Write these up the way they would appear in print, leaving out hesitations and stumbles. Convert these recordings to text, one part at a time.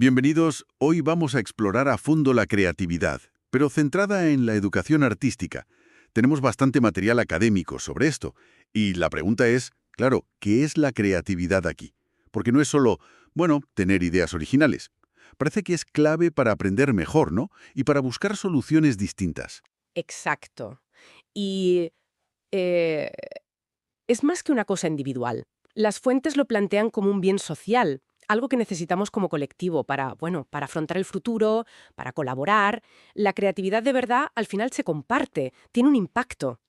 Bienvenidos, hoy vamos a explorar a fondo la creatividad, pero centrada en la educación artística. Tenemos bastante material académico sobre esto, y la pregunta es, claro, ¿qué es la creatividad aquí? Porque no es solo, bueno, tener ideas originales. Parece que es clave para aprender mejor, ¿no? Y para buscar soluciones distintas. Exacto. Y eh, es más que una cosa individual. Las fuentes lo plantean como un bien social, algo que necesitamos como colectivo para, bueno, para afrontar el futuro, para colaborar. La creatividad de verdad al final se comparte, tiene un impacto.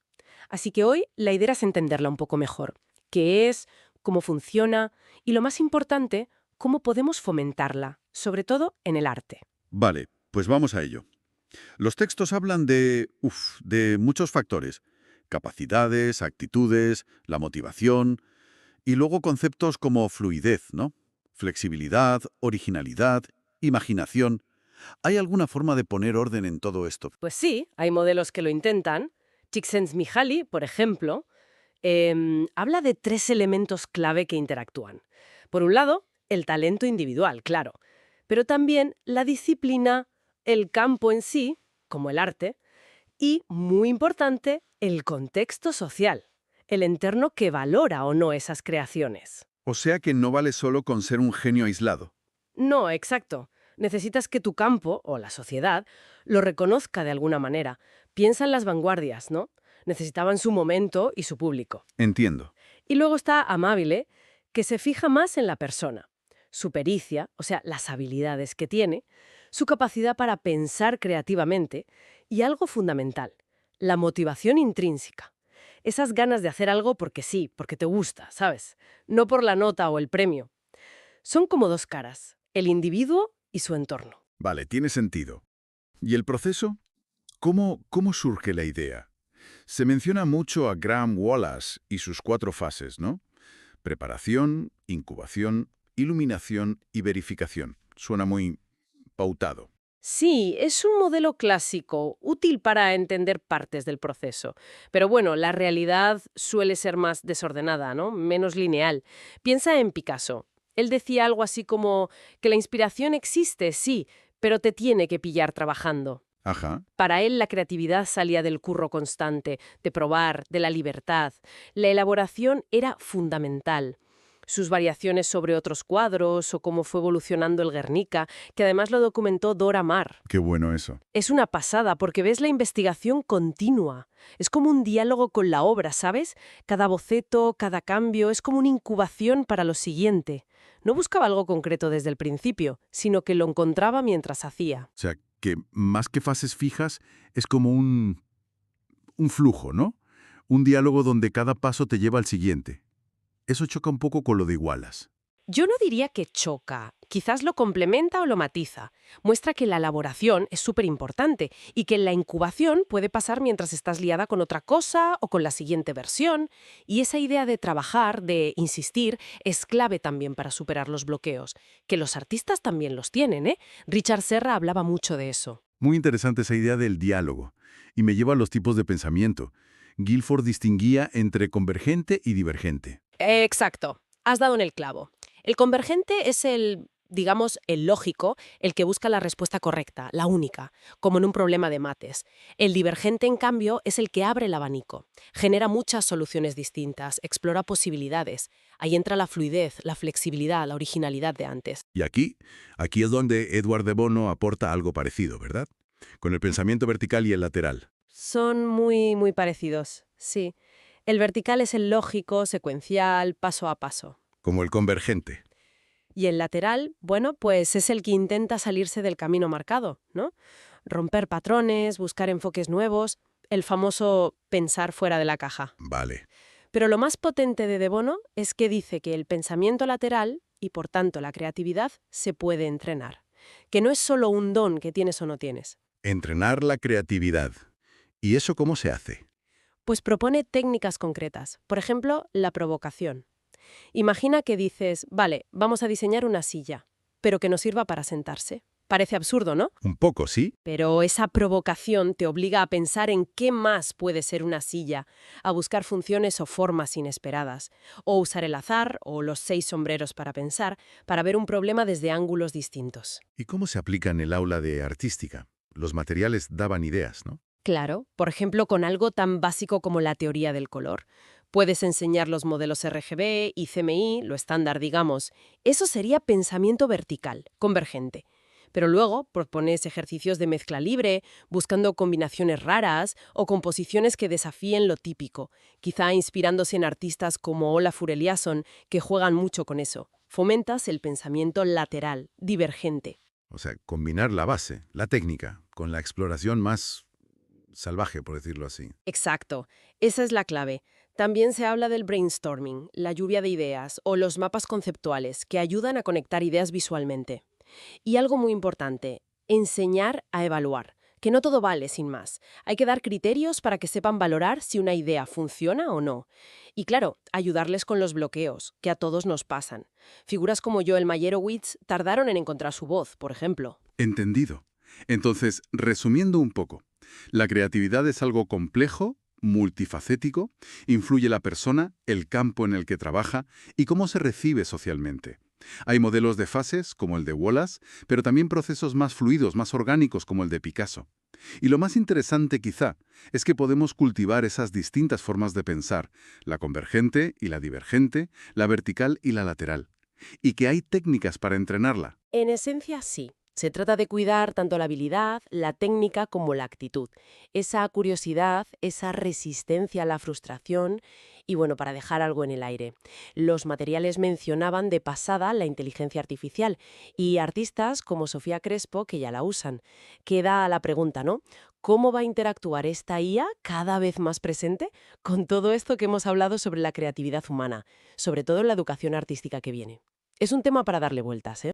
Así que hoy la idea es entenderla un poco mejor. ¿Qué es? ¿Cómo funciona? Y lo más importante, ¿cómo podemos fomentarla? Sobre todo en el arte. Vale, pues vamos a ello. Los textos hablan de muchos factores. Capacidades, actitudes, la motivación, y luego conceptos como fluidez, ¿no? Flexibilidad, originalidad, imaginación. ¿Hay alguna forma de poner orden en todo esto? Pues sí, hay modelos que lo intentan. Csikszentmihalyi, por ejemplo, habla de tres elementos clave que interactúan. Por un lado, el talento individual, claro, pero también la disciplina, el campo en sí, como el arte, y, muy importante, el contexto social, el entorno que valora o no esas creaciones. O sea que no vale solo con ser un genio aislado. No, exacto. Necesitas que tu campo, o la sociedad, lo reconozca de alguna manera. Piensa en las vanguardias, ¿no? Necesitaban su momento y su público. Entiendo. Y luego está Amabile, que se fija más en la persona, su pericia, o sea, las habilidades que tiene, su capacidad para pensar creativamente y algo fundamental, la motivación intrínseca. Esas ganas de hacer algo porque sí, porque te gusta, ¿sabes? No por la nota o el premio. Son como dos caras, el individuo y su entorno. Vale, tiene sentido. ¿Y el proceso? ¿Cómo surge la idea? Se menciona mucho a Graham Wallace y sus 4 fases, ¿no? Preparación, incubación, iluminación y verificación. Suena muy pautado. Sí, es un modelo clásico, útil para entender partes del proceso. Pero bueno, la realidad suele ser más desordenada, ¿no? Menos lineal. Piensa en Picasso. Él decía algo así como que la inspiración existe, sí, pero te tiene que pillar trabajando. Ajá. Para él la creatividad salía del curro constante, de probar, de la libertad. La elaboración era fundamental. Sus variaciones sobre otros cuadros o cómo fue evolucionando el Guernica, que además lo documentó Dora Maar. Qué bueno eso. Es una pasada porque ves la investigación continua. Es como un diálogo con la obra, ¿sabes? Cada boceto, cada cambio, es como una incubación para lo siguiente. No buscaba algo concreto desde el principio, sino que lo encontraba mientras hacía. O sea, que más que fases fijas, es como un flujo, ¿no? Un diálogo donde cada paso te lleva al siguiente. Eso choca un poco con lo de Igualas. Yo no diría que choca, quizás lo complementa o lo matiza. Muestra que la elaboración es súper importante y que la incubación puede pasar mientras estás liada con otra cosa o con la siguiente versión. Y esa idea de trabajar, de insistir, es clave también para superar los bloqueos, que los artistas también los tienen, ¿eh? Richard Serra hablaba mucho de eso. Muy interesante esa idea del diálogo, y me lleva a los tipos de pensamiento. Guilford distinguía entre convergente y divergente. Exacto, has dado en el clavo. El convergente es digamos, el lógico, el que busca la respuesta correcta, la única, como en un problema de mates. El divergente, en cambio, es el que abre el abanico, genera muchas soluciones distintas, explora posibilidades. Ahí entra la fluidez, la flexibilidad, la originalidad de antes. Y aquí es donde Edward de Bono aporta algo parecido, ¿verdad? Con el pensamiento vertical y el lateral. Son muy, muy parecidos, sí. El vertical es el lógico, secuencial, paso a paso. Como el convergente. Y el lateral, bueno, pues es el que intenta salirse del camino marcado, ¿no? Romper patrones, buscar enfoques nuevos, el famoso pensar fuera de la caja. Vale. Pero lo más potente de Bono es que dice que el pensamiento lateral, y por tanto la creatividad, se puede entrenar. Que no es solo un don que tienes o no tienes. Entrenar la creatividad. ¿Y eso cómo se hace? Pues propone técnicas concretas. Por ejemplo, la provocación. Imagina que dices, vale, vamos a diseñar una silla, pero que no sirva para sentarse, Parece absurdo, ¿no? Un poco, ¿sí? Pero esa provocación te obliga a pensar en qué más puede ser una silla, a buscar funciones o formas inesperadas, o usar el azar o los 6 sombreros para pensar, para ver un problema desde ángulos distintos. ¿Y cómo se aplica en el aula de artística? Los materiales daban ideas, ¿no? Claro, por ejemplo, con algo tan básico como la teoría del color. Puedes enseñar los modelos RGB y CMY, lo estándar, digamos. Eso sería pensamiento vertical, convergente. Pero luego propones ejercicios de mezcla libre, buscando combinaciones raras o composiciones que desafíen lo típico, quizá inspirándose en artistas como Olafur Eliasson, que juegan mucho con eso. Fomentas el pensamiento lateral, divergente. O sea, combinar la base, la técnica, con la exploración más salvaje, por decirlo así. Exacto, esa es la clave. También se habla del brainstorming, la lluvia de ideas o los mapas conceptuales que ayudan a conectar ideas visualmente. Y algo muy importante, enseñar a evaluar, que no todo vale sin más. Hay que dar criterios para que sepan valorar si una idea funciona o no. Y claro, ayudarles con los bloqueos, que a todos nos pasan. Figuras como Joel Meyerowitz tardaron en encontrar su voz, por ejemplo. Entendido. Entonces, resumiendo un poco, la creatividad es algo complejo, multifacético, influye la persona, el campo en el que trabaja y cómo se recibe socialmente. Hay modelos de fases, como el de Wallace, pero también procesos más fluidos, más orgánicos, como el de Picasso. Y lo más interesante, quizá, es que podemos cultivar esas distintas formas de pensar, la convergente y la divergente, la vertical y la lateral, y que hay técnicas para entrenarla. En esencia, sí. Se trata de cuidar tanto la habilidad, la técnica como la actitud. Esa curiosidad, esa resistencia a la frustración y, bueno, para dejar algo en el aire. Los materiales mencionaban de pasada la inteligencia artificial y artistas como Sofía Crespo que ya la usan. Queda la pregunta, ¿no? ¿Cómo va a interactuar esta IA cada vez más presente con todo esto que hemos hablado sobre la creatividad humana, sobre todo en la educación artística que viene? Es un tema para darle vueltas, ¿eh?